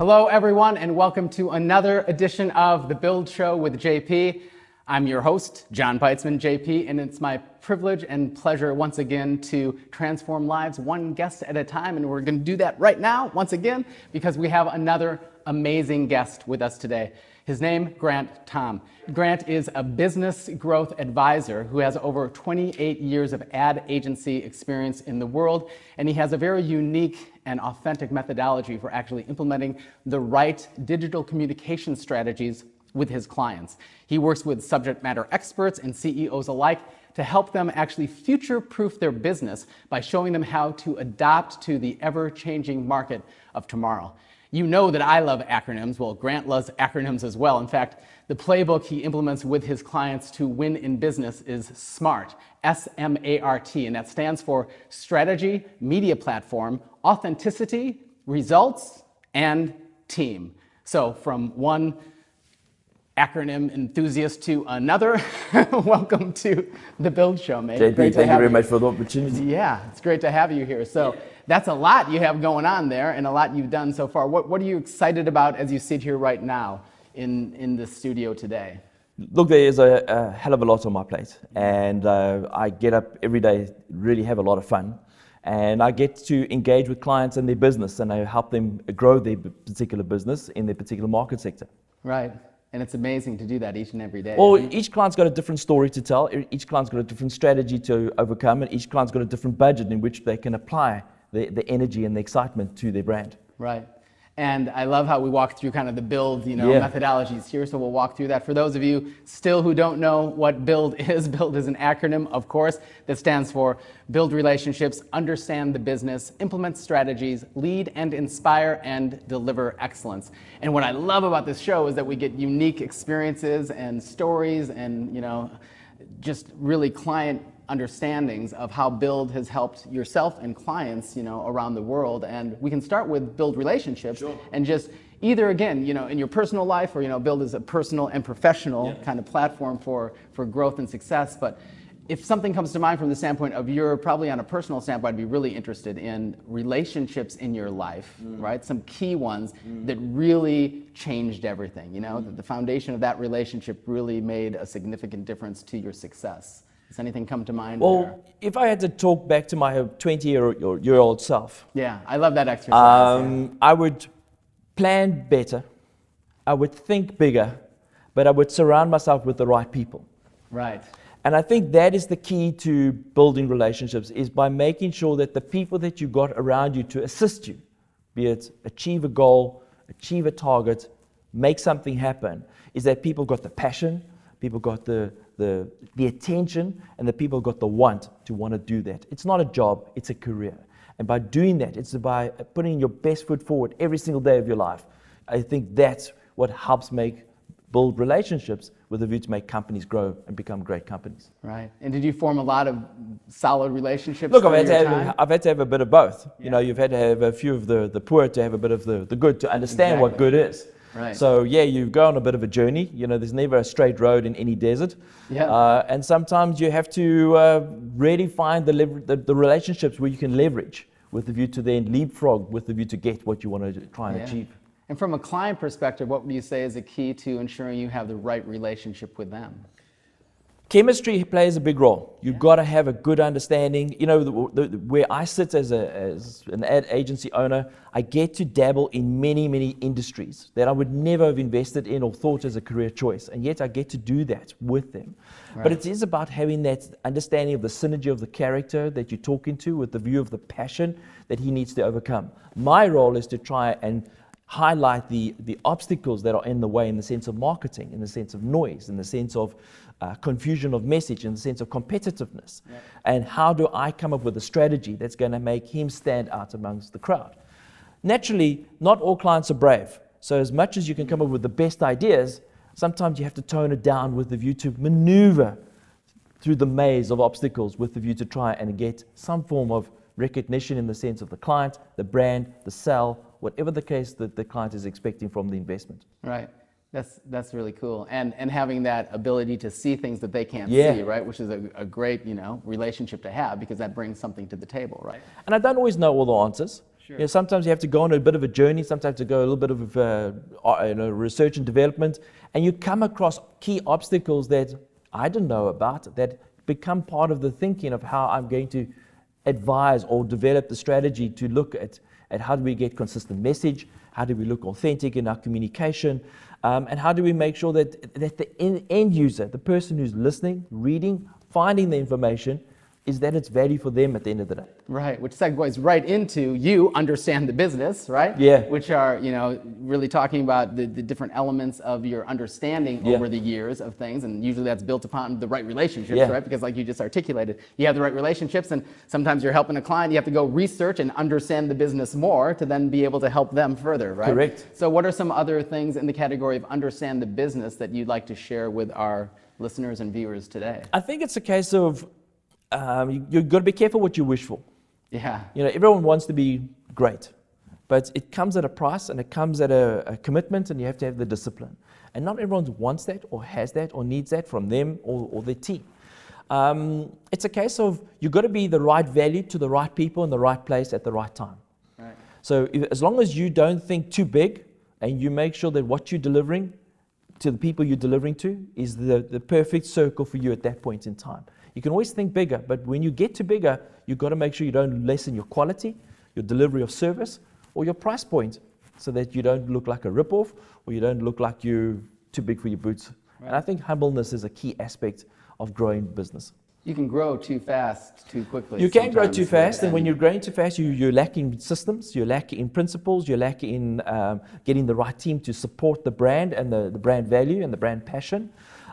Hello, everyone, and welcome to another edition of The Build Show with JP. I'm your host, John Peitzman, JP, and it's my privilege and pleasure once again to transform lives one guest at a time, and we're going to do that right now, once again, because we have another amazing guest with us today. His name, Thom. Grant is a business growth advisor who has over 28 years of ad agency experience in the world, and he has a very unique and authentic methodology for actually implementing the right digital communication strategies with his clients. He works with subject matter experts and CEOs alike to help them actually future-proof their business by showing them how to adapt to the ever-changing market of tomorrow. You know that I love acronyms. Well, Grant loves acronyms as well. In fact, the playbook he implements with his clients to win in business is SMART, S-M-A-R-T, and that stands for Strategy, Media Platform, Authenticity, Results, and Team. So from one acronym enthusiast to another, welcome to The Build Show, mate. JP, thank you very much for the opportunity. Yeah, it's great to have you here. So that's a lot you have going on there and a lot you've done so far. What are you excited about as you sit here right now in the studio today? Look, there is a hell of a lot on my plate, and I get up every day, really have a lot of fun, and I get to engage with clients and their business, and I help them grow their particular business in their particular market sector. Right. And it's amazing to do that each and every day. Well, each client's got a different story to tell, each client's got a different strategy to overcome, and each client's got a different budget in which they can apply the energy and the excitement to their brand. Right. And I love how we walk through kind of the build, methodologies here. So we'll walk through that. For those of you still who don't know what build is an acronym, of course, that stands for build relationships, understand the business, implement strategies, lead and inspire, and deliver excellence. And what I love about this show is that we get unique experiences and stories and, just really client understandings of how Build has helped yourself and clients, around the world. And we can start with Build relationships. Sure. And just either, again, in your personal life or, Build is a personal and professional kind of platform for growth and success. But if something comes to mind from the standpoint of you're probably on a personal standpoint, I'd be really interested in relationships in your life, right? Some key ones that really changed everything, that the foundation of that relationship really made a significant difference to your success. Does anything come to mind? Well, if I had to talk back to my 20-year-old self. Yeah, I love that exercise. I would plan better, I would think bigger, but I would surround myself with the right people. Right. And I think that is the key to building relationships, is by making sure that the people that you got around you to assist you, be it achieve a goal, achieve a target, make something happen, is that people got the passion, people got the attention, and the people got the want to do that. It's not a job, it's a career. And by doing that, it's by putting your best foot forward every single day of your life. I think that's what helps build relationships with a view to make companies grow and become great companies. Right. And did you form a lot of solid relationships? Look, I've had to have a bit of both. Yeah. You've had to have a few of the poor to have a bit of the good to understand what good is. Right. So yeah, you go on a bit of a journey. There's never a straight road in any desert. Yeah. And sometimes you have to really find the relationships where you can leverage with the view to then leapfrog, with the view to get what you want to try and achieve. And from a client perspective, what would you say is a key to ensuring you have the right relationship with them? Chemistry plays a big role. You've got to have a good understanding. Where I sit as an ad agency owner, I get to dabble in many, many industries that I would never have invested in or thought as a career choice. And yet I get to do that with them. Right. But it is about having that understanding of the synergy of the character that you're talking to with the view of the passion that he needs to overcome. My role is to try and highlight the obstacles that are in the way, in the sense of marketing, in the sense of noise, in the sense of confusion of message, in the sense of competitiveness. Yeah. And how do I come up with a strategy that's going to make him stand out amongst the crowd? Naturally, not all clients are brave. So as much as you can come up with the best ideas, sometimes you have to tone it down with the view to maneuver through the maze of obstacles with the view to try and get some form of recognition in the sense of the client, the brand, the sell, whatever the case that the client is expecting from the investment. Right. That's really cool. And having that ability to see things that they can't see, right? Which is a great, relationship to have, because that brings something to the table, right? And I don't always know all the answers. Sure. You know, sometimes you have to go on a bit of a journey, sometimes to go a little bit of research and development, and you come across key obstacles that I didn't know about that become part of the thinking of how I'm going to advise or develop the strategy to look at how do we get consistent message, how do we look authentic in our communication, and how do we make sure that the end user, the person who's listening, reading, finding the information, is that it's value for them at the end of the day. Right, which segues right into you understand the business, right? Yeah. Which are, really talking about the different elements of your understanding over the years of things, and usually that's built upon the right relationships, right? Because like you just articulated, you have the right relationships, and sometimes you're helping a client, you have to go research and understand the business more to then be able to help them further, right? Correct. So what are some other things in the category of understand the business that you'd like to share with our listeners and viewers today? I think it's a case of you've got to be careful what you wish for. Yeah. Everyone wants to be great, but it comes at a price and it comes at a commitment, and you have to have the discipline. And not everyone wants that or has that or needs that from them or their team. It's a case of you've got to be the right value to the right people in the right place at the right time. Right. So as long as you don't think too big and you make sure that what you're delivering to the people you're delivering to is the perfect circle for you at that point in time. You can always think bigger, but when you get to bigger, you've got to make sure you don't lessen your quality, your delivery of service, or your price point, so that you don't look like a rip-off or you don't look like you're too big for your boots. Right. And I think humbleness is a key aspect of growing business. You can grow too fast, too quickly. You can grow too fast, and when you're growing too fast, you're lacking in systems, you're lacking in principles, you're lacking in getting the right team to support the brand and the brand value and the brand passion.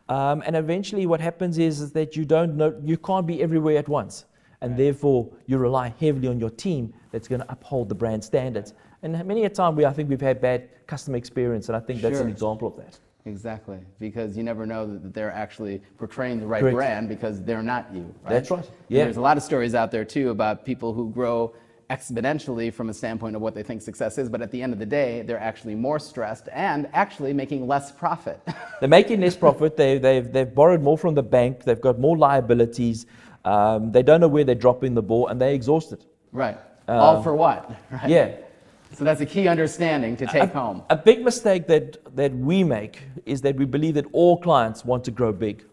And eventually what happens is that you can't be everywhere at once. And therefore you rely heavily on your team that's going to uphold the brand standards. And many a time I think we've had bad customer experience, and I think that's an example of that. Exactly, because you never know that they're actually portraying the right brand because they're not you. Right? That's right. Yeah. There's a lot of stories out there too about people who grow exponentially from a standpoint of what they think success is, but at the end of the day, they're actually more stressed and actually making less profit. They're making less profit. They've borrowed more from the bank. They've got more liabilities. They don't know where they're dropping the ball, and they're exhausted. Right. All for what? Right? Yeah. So that's a key understanding to take home. A big mistake that we make is that we believe that all clients want to grow big.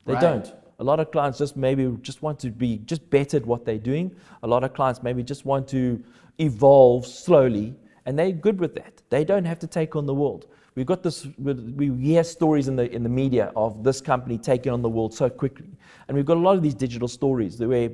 They don't. A lot of clients just want to be just better at what they're doing. A lot of clients maybe just want to evolve slowly, and they're good with that. They don't have to take on the world. We've got this. We hear stories in the media of this company taking on the world so quickly, and we've got a lot of these digital stories where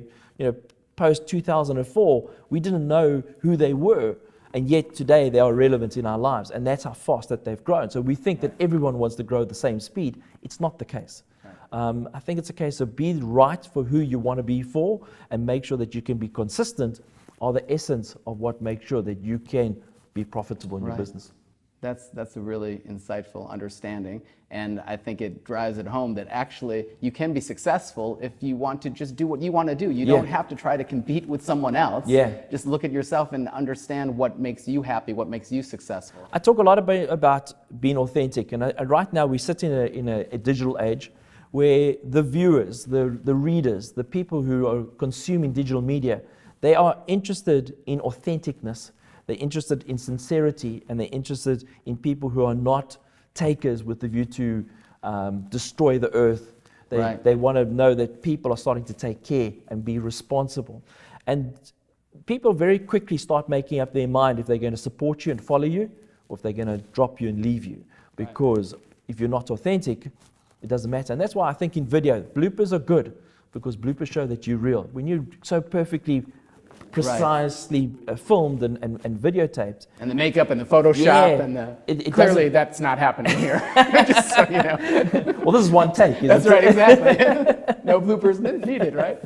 post 2004 we didn't know who they were. And yet today they are relevant in our lives, and that's how fast that they've grown. So we think that everyone wants to grow at the same speed. It's not the case. I think it's a case of be right for who you want to be for, and make sure that you can be consistent are the essence of what makes sure that you can be profitable in your business. That's a really insightful understanding, and I think it drives it home that actually you can be successful if you want to just do what you want to do. You don't have to try to compete with someone else. Just look at yourself and understand what makes you happy, what makes you successful. I talk a lot about being authentic, and right now we sit in a digital age where the viewers, the readers, the people who are consuming digital media, they are interested in authenticness. They're interested in sincerity, and they're interested in people who are not takers with the view to destroy the earth. They want to know that people are starting to take care and be responsible. And people very quickly start making up their mind if they're going to support you and follow you, or if they're going to drop you and leave you. Because if you're not authentic, it doesn't matter. And that's why I think in video, bloopers are good, because bloopers show that you're real. When you're so perfectly precisely filmed and videotaped. And the makeup and the Photoshop and the... clearly that's not happening here. Just so you know. Well, this is one take. That's right, exactly. No bloopers needed, right?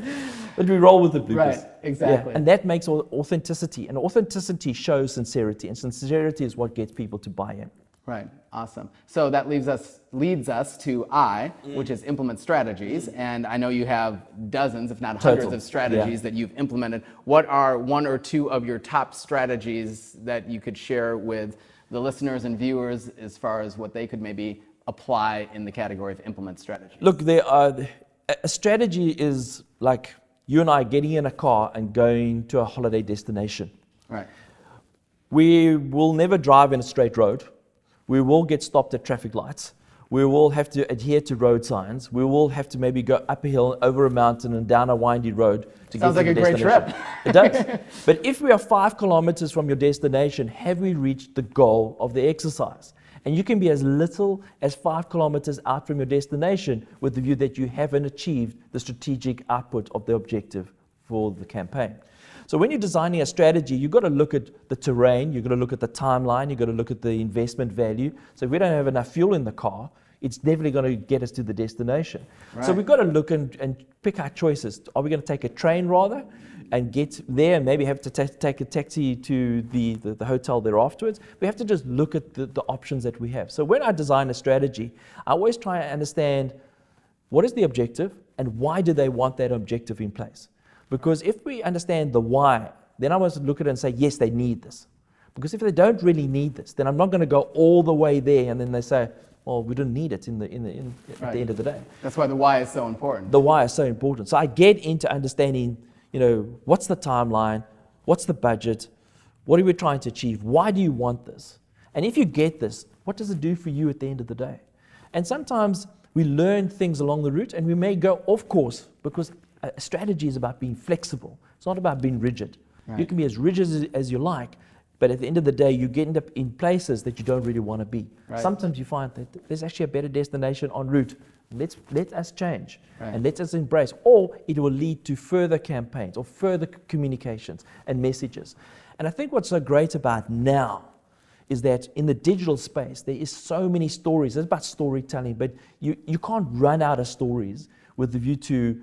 But we roll with the bloopers. Right, exactly. Yeah. And that makes authenticity. And authenticity shows sincerity. And sincerity is what gets people to buy in. Right, awesome. So that leads us to I, which is implement strategies. And I know you have dozens, if not hundreds of strategies that you've implemented. What are one or two of your top strategies that you could share with the listeners and viewers as far as what they could maybe apply in the category of implement strategies? Look, a strategy is like you and I getting in a car and going to a holiday destination. Right. We will never drive in a straight road. We will get stopped at traffic lights. We will have to adhere to road signs. We will have to maybe go up a hill, over a mountain, and down a windy road to get to the destination. Sounds like a great trip. It does. But if we are 5 kilometers from your destination, have we reached the goal of the exercise? And you can be as little as 5 kilometers out from your destination with the view that you haven't achieved the strategic output of the objective for the campaign. So when you're designing a strategy, you've got to look at the terrain, you've got to look at the timeline, you've got to look at the investment value. So if we don't have enough fuel in the car, it's definitely going to get us to the destination. Right. So we've got to look and pick our choices. Are we going to take a train rather and get there and maybe have to take a taxi to the hotel there afterwards? We have to just look at the options that we have. So when I design a strategy, I always try and understand what is the objective and why do they want that objective in place? Because if we understand the why, then I must look at it and say, yes, they need this. Because if they don't really need this, then I'm not going to go all the way there and then they say, well, we didn't need it at the end of the day. That's why the why is so important. The why is so important. So I get into understanding, what's the timeline, what's the budget, what are we trying to achieve, why do you want this? And if you get this, what does it do for you at the end of the day? And sometimes we learn things along the route and we may go off course because a strategy is about being flexible. It's not about being rigid. Right. You can be as rigid as you like, but at the end of the day, you end up in places that you don't really want to be. Right. Sometimes you find that there's actually a better destination en route. Let us change and let us embrace, or it will lead to further campaigns or further communications and messages. And I think what's so great about now is that in the digital space, there is so many stories. It's about storytelling, but you can't run out of stories with the view to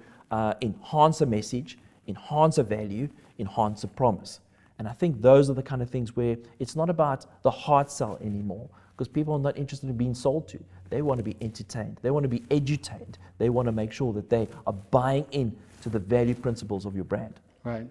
enhance a message, enhance a value, enhance a promise. And I think those are the kind of things where it's not about the hard sell anymore, because people are not interested in being sold to. They want to be entertained. They want to be edutained. They want to make sure that they are buying in to the value principles of your brand. Right.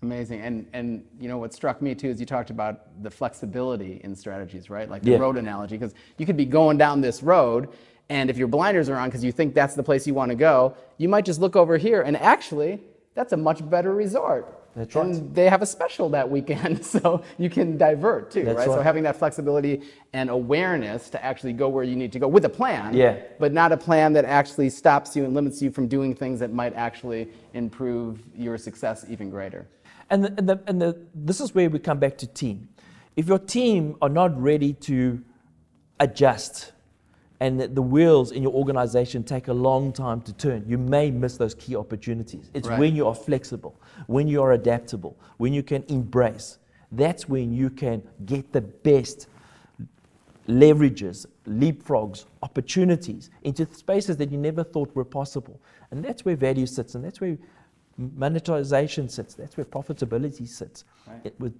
Amazing. And what struck me too is you talked about the flexibility in strategies, right? Like the road analogy, because you could be going down this road, and if your blinders are on because you think that's the place you want to go, you might just look over here and actually that's a much better resort. That's right. And they have a special that weekend, so you can divert too, right? So having that flexibility and awareness to actually go where you need to go with a plan, but not a plan that actually stops you and limits you from doing things that might actually improve your success even greater. And this is where we come back to team. If your team are not ready to adjust and the wheels in your organization take a long time to turn, you may miss those key opportunities. It's when you are flexible, when you are adaptable, when you can embrace. That's when you can get the best leverages, leapfrogs, opportunities into spaces that you never thought were possible. And that's where value sits, and that's where monetization sits, that's where profitability sits,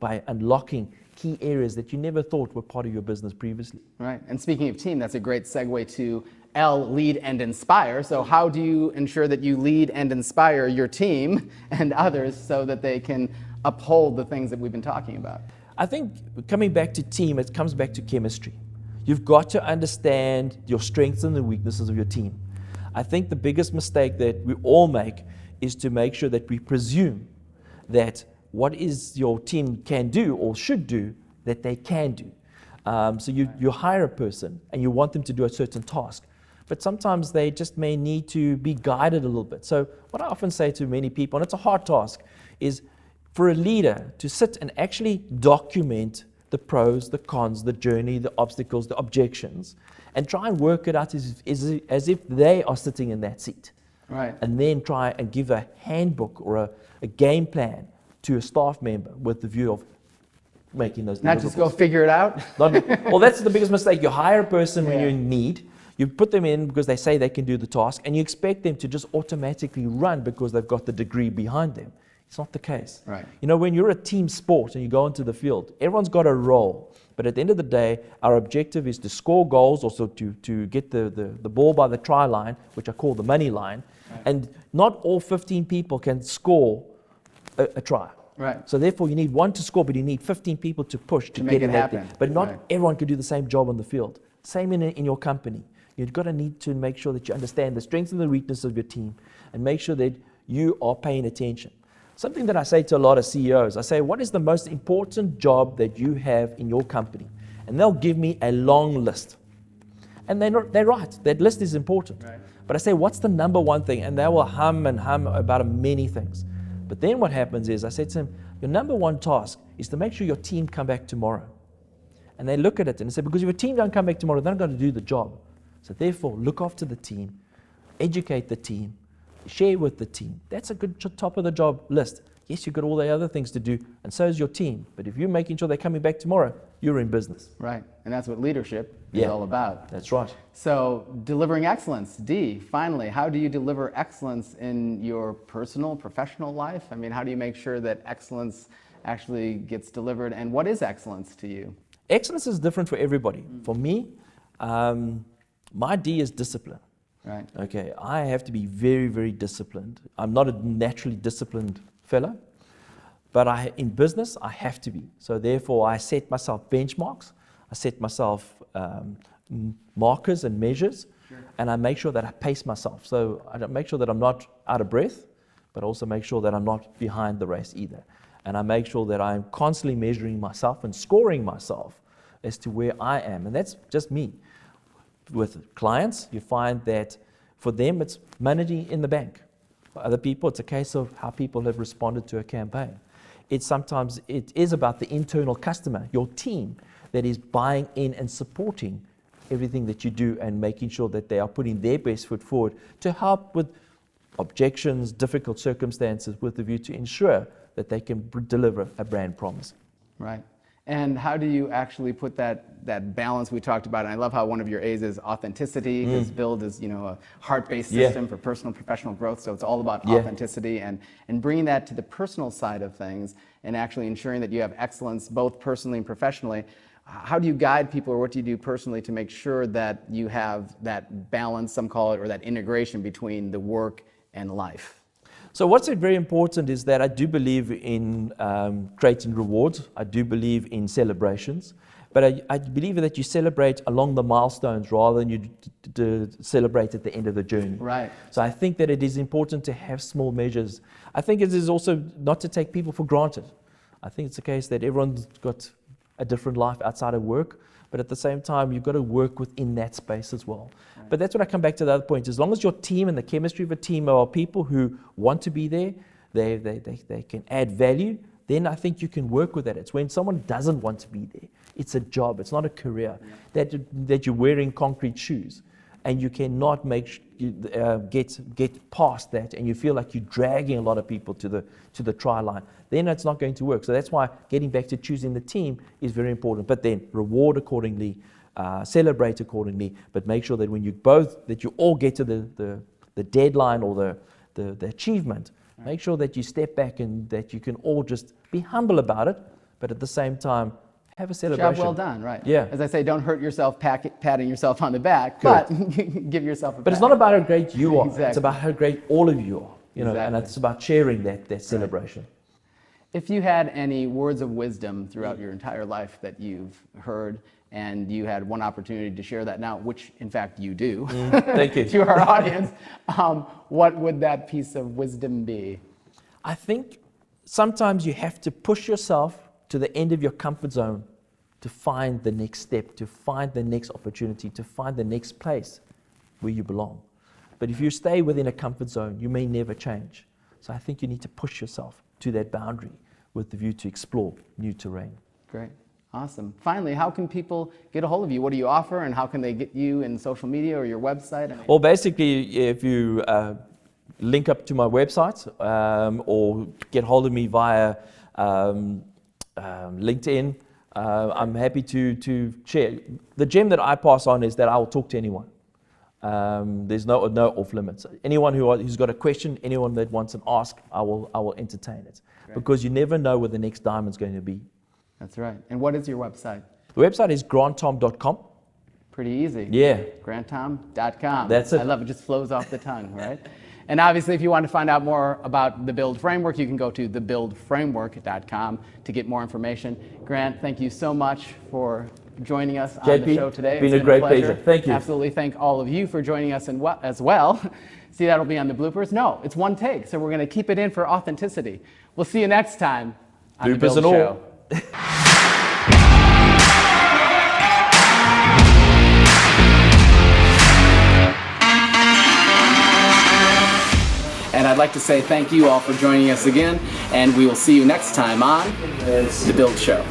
by unlocking key areas that you never thought were part of your business previously. Right, and speaking of team, that's a great segue to L, lead and inspire. So how do you ensure that you lead and inspire your team and others so that they can uphold the things that we've been talking about? I think coming back to team, it comes back to chemistry. You've got to understand your strengths and the weaknesses of your team. I think the biggest mistake that we all make is to make sure that we presume that what is your team can do or should do, that they can do. So you hire a person and you want them to do a certain task, but sometimes they just may need to be guided a little bit. So what I often say to many people, and it's a hard task, is for a leader to sit and actually document the pros, the cons, the journey, the obstacles, the objections, and try and work it out as if they are sitting in that seat. Right. And then try and give a handbook or a game plan to a staff member with the view of making those not just go figure it out. Well, that's the biggest mistake. You hire a person when you're in need, you put them in because they say they can do the task, and you expect them to just automatically run because they've got the degree behind them. It's not the case. Right. When you're a team sport and you go into the field, everyone's got a role. But at the end of the day, our objective is to score goals, also to get the ball by the try line, which I call the money line. Right. And not all 15 people can score a try. Right. So therefore, you need one to score, but you need 15 people to push to get it happen. But not everyone can do the same job on the field. Same in your company. You've got to need to make sure that you understand the strengths and the weaknesses of your team and make sure that you are paying attention. Something that I say to a lot of CEOs, I say, what is the most important job that you have in your company? And they'll give me a long list. And they're right, that list is important. Right. But I say, what's the number one thing? And they will hum and hum about many things. But then what happens is, I said to them, your number one task is to make sure your team come back tomorrow. And they look at it and they say, because if your team don't come back tomorrow, they're not going to do the job. So therefore, look after the team, educate the team, share with the team. That's a good top of the job list. Yes, you've got all the other things to do, and so is your team. But if you're making sure they're coming back tomorrow, you're in business. Right, and that's what leadership is all about. That's right. So delivering excellence, D, finally, how do you deliver excellence in your personal, professional life? I mean, how do you make sure that excellence actually gets delivered, and what is excellence to you? Excellence is different for everybody. For me, my D is discipline. Right. Okay, I have to be very, very disciplined. I'm not a naturally disciplined fellow, but in business, I have to be. So therefore, I set myself benchmarks, I set myself markers and measures, and I make sure that I pace myself. So I make sure that I'm not out of breath, but also make sure that I'm not behind the race either. And I make sure that I'm constantly measuring myself and scoring myself as to where I am. And that's just me. With clients, you find that for them, it's money in the bank. For other people, it's a case of how people have responded to a campaign. Sometimes it is about the internal customer, your team, that is buying in and supporting everything that you do and making sure that they are putting their best foot forward to help with objections, difficult circumstances, with the view to ensure that they can deliver a brand promise. Right. And how do you actually put that balance we talked about? And I love how one of your A's is authenticity, because Build is, a heart-based system for personal and professional growth. So it's all about authenticity and bringing that to the personal side of things and actually ensuring that you have excellence both personally and professionally. How do you guide people, or what do you do personally to make sure that you have that balance, some call it, or that integration between the work and life? So what's very important is that I do believe in creating rewards. I do believe in celebrations. But I believe that you celebrate along the milestones rather than you celebrate at the end of the journey. Right. So I think that it is important to have small measures. I think it is also not to take people for granted. I think it's a case that everyone's got a different life outside of work. But at the same time, you've got to work within that space as well. Right. But that's when I come back to the other point. As long as your team and the chemistry of a team are people who want to be there, they can add value, then I think you can work with that. It's when someone doesn't want to be there. It's a job. It's not a career. Yeah. That you're wearing concrete shoes, and you cannot get past that, and you feel like you're dragging a lot of people to the try line. Then it's not going to work. So that's why getting back to choosing the team is very important. But then reward accordingly, celebrate accordingly, but make sure that when you all get to the deadline or the achievement. Right. Make sure that you step back and that you can all just be humble about it, but at the same time have a celebration. Job well done, right? Yeah. As I say, don't hurt yourself patting yourself on the back, Correct. But give yourself a pat. But it's not about how great you are. Exactly. It's about how great all of you are. Exactly. And it's about sharing that celebration. Right. If you had any words of wisdom throughout your entire life that you've heard, and you had one opportunity to share that now, which in fact you do, thank you. to our audience, what would that piece of wisdom be? I think sometimes you have to push yourself to the end of your comfort zone to find the next step, to find the next opportunity, to find the next place where you belong. But if you stay within a comfort zone, you may never change. So I think you need to push yourself to that boundary with the view to explore new terrain. Great. Awesome. Finally, how can people get a hold of you? What do you offer, and how can they get you in social media or your website? Well, basically, if you link up to my website or get hold of me via LinkedIn, I'm happy to share. The gem that I pass on is that I will talk to anyone. There's no off limits. Anyone who's got a question, anyone that wants an ask, I will entertain it. Great. Because you never know where the next diamond's going to be. That's right. And what is your website? The website is grantthom.com. Pretty easy. Yeah. grantthom.com. That's it. I love it. It just flows off the tongue, right? And obviously, if you want to find out more about the Build Framework, you can go to thebuildframework.com to get more information. Grant, thank you so much for joining us on JP, the show today. It's been a great pleasure. Thank you. Absolutely. Thank all of you for joining us as well. See, that'll be on the bloopers. No, it's one take, so we're going to keep it in for authenticity. We'll see you next time on the Bloopers Build and all. Show. And I'd like to say thank you all for joining us again, and we will see you next time on The Build Show.